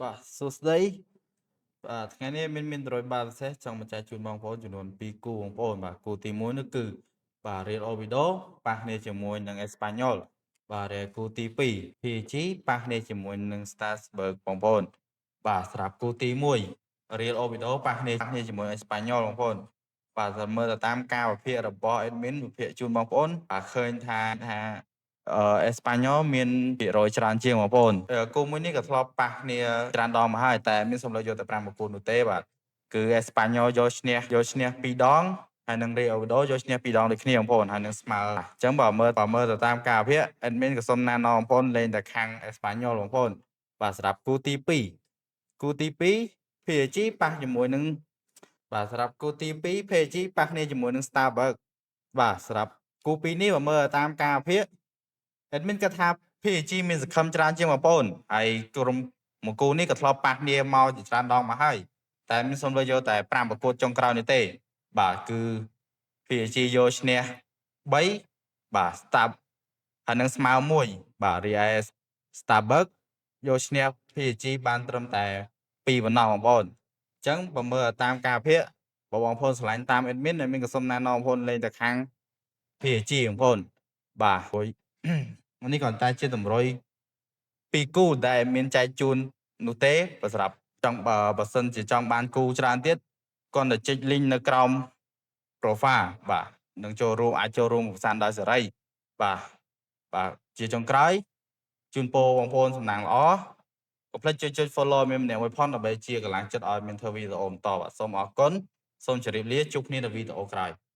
បាទសួស្តីបាទថ្ងៃនេះមាន100បាទពិសេសចង់បញ្ចែកជូនបងប្អូនចំនួន2គូបងប្អូនបាទគូទី1នោះគឺបាទ Real Oviedo ប៉ះគ្នាជាមួយនឹង Espanyol បាទហើយគូទី2 PSG ប៉ះគ្នាជាមួយនឹង Strasbourg បងប្អូនបាទសម្រាប់គូទី1 Real Oviedo ប៉ះគ្នាជាមួយ Espanyol បងប្អូនបាទតែមើលទៅតាមការវិភាគរបស់ admin វិភាគជូនបងប្អូនបាទឃើញថាអេស្ប៉ាញ៉ុលមានភាគរយច្រើនជាងបងប្អូនគូមួយនេះក៏ធ្លាប់ប៉ះគ្នាច្រើនដងមកហើយតែមានសម្លេងយកតែ5ប្រកួតនោះទេបាទគឺអេស្ប៉ាញ៉ុលយកឈ្នះ2ដងហើយនឹង Real Oviedo យកឈ្នះ2ដងដូចគ្នាបងប្អូនហើយនឹងស្មើអញ្ចឹងបើមើលទៅតាមការវិភាគ admin ក៏សុំណែនាំបងប្អូនលេងតែខាងអេស្ប៉ាញ៉ុលបងប្អូនបាទសម្រាប់គូទី2 PSG ប៉ះជាមួយនឹងបាទសម្រាប់គូទី2 PSG ប៉ះគ្នាជាមួយនឹង Starbucks បាទសម្រាប់គូពីរនេះបើមើលតាមការវិភាគ admin គាត់ថា PSG មានសង្ឃឹមច្រើនជាងបងប្អូនហើយក្រុមមួយគូនេះក៏ធ្លាប់ប៉ះគ្នាមកជាច្រើនដងមកហើយតែមានសុំលើយកតែ5ប្រកួតចុងក្រោយនេះទេបាទគឺ PSG យកឈ្នះ3បាទ Stab ហើយនឹងស្មើ1បាទរីឯ Starbucks យកឈ្នះ PSG បានត្រឹមតែ2ប៉ុណ្ណោះបងប្អូនអញ្ចឹងបើមើលតាមការវិភាគបើបងប្អូនឆ្លាញ់តាម admin ក៏សុំណែនាំបងប្អូនលេងទៅខាង PSG បងប្អូនបាទព្រោះ នេះគ្រាន់តែជាតម្រុយ2គូដែលមានចែកជូននោះទេបើសម្រាប់បើសិនជាចង់បានគូច្រើនទៀតគ្រាន់តែចុច link នៅក្រោម profile បាទនឹងអាចចូលរួមកម្សាន្តដោយសេរីបាទជាចុងក្រោយជូនពរបងប្អូនសំណាងល្អកុំភ្លេចចុច follow មានម្នាក់មួយផងដើម្បីជាកម្លាំងចិត្តឲ្យមានធ្វើវីដេអូបន្តបាទសូមអរគុណសូមជម្រាបលាជួបគ្នានៅវីដេអូក្រោយ